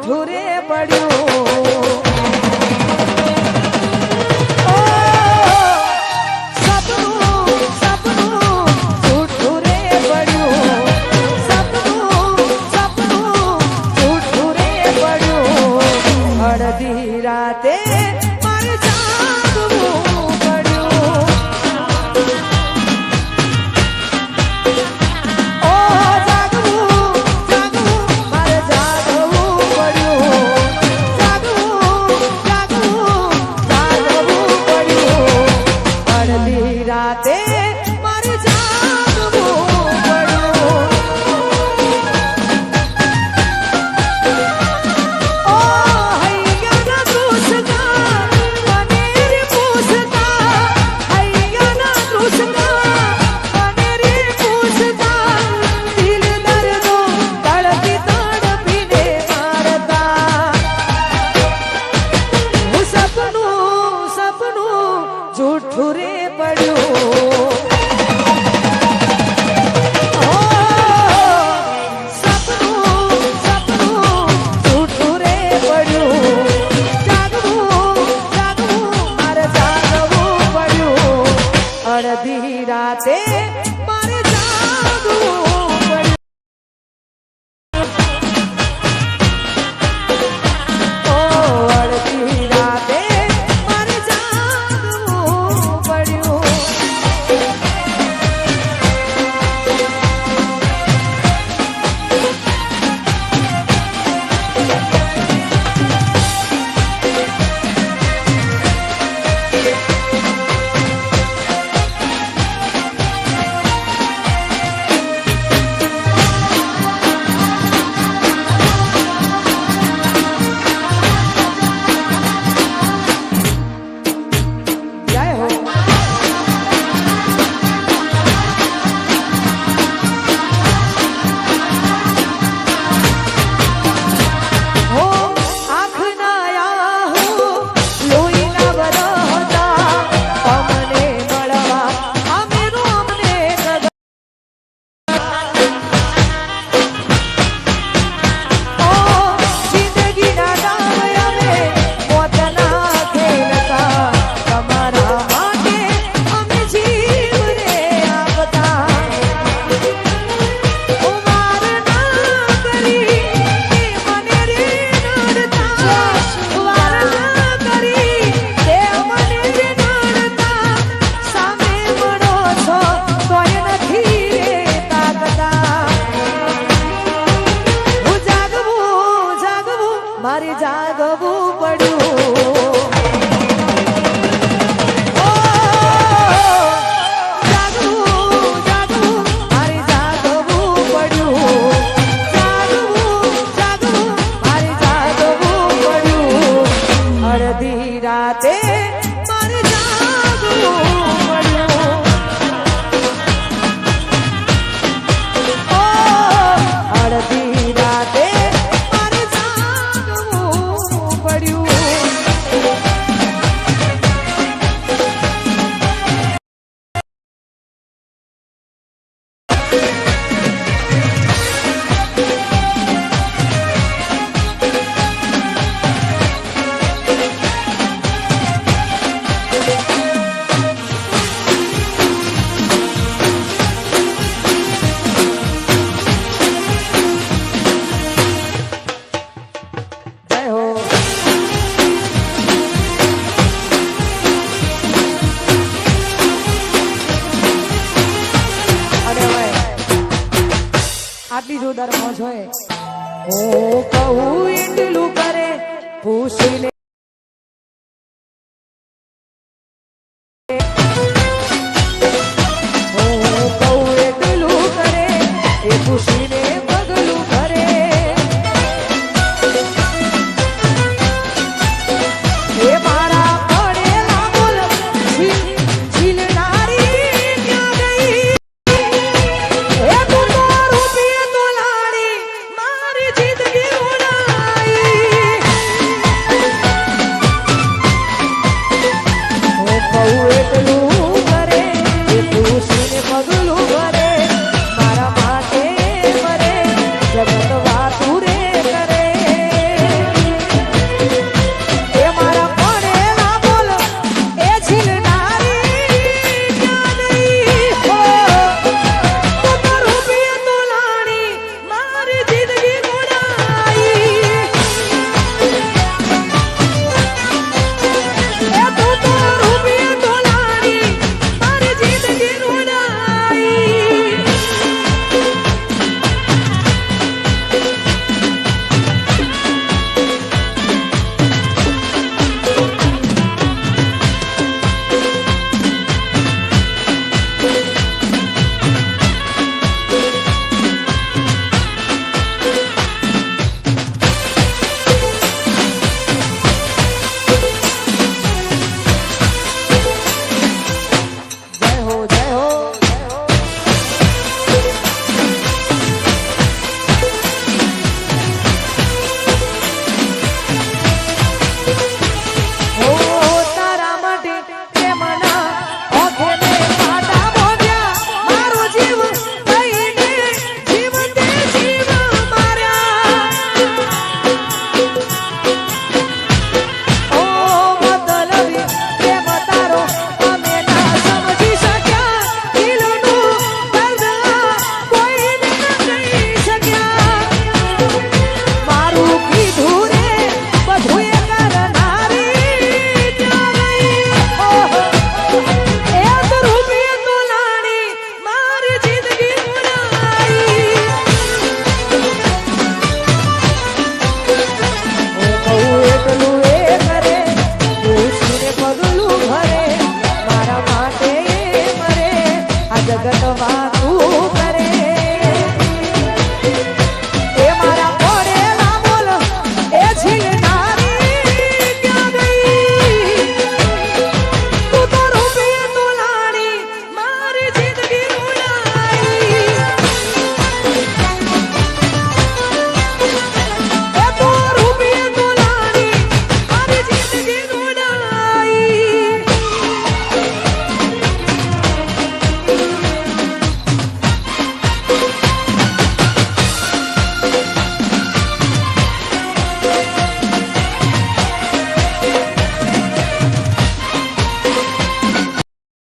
જૂઠું રે પડ્યું રાતે મારે જાગવું પડ્યું ઓ જાગવું જાગવું મારે જાગવું પડ્યું જાગવું જાગવું જાગવું પડ્યું અડધી રાતે મારે જાગવું પડ્યું જૂઠું રે પડ્યું સપનું સપનું જૂઠું રે પડ્યું જાગવું જાગવું મારે જાગવું પડ્યું અડધી રાતે મારે જાગવું પડ્યું ઓ અડધી રાતે મારે જાગવું પડ્યું મારે જાગવું પડ્યું જાગવું જાગવું મારે જાગવું પડ્યું જાગવું જાગવું મારે જાગવું પડ્યું અડધી રાતે મારે જાગવું પડ્યું અડધી રાતે આટલી જોરદાર મોજ હોય હું કહું એટલું કરે પૂછીને હું કહું એટલું કરે એ પૂછી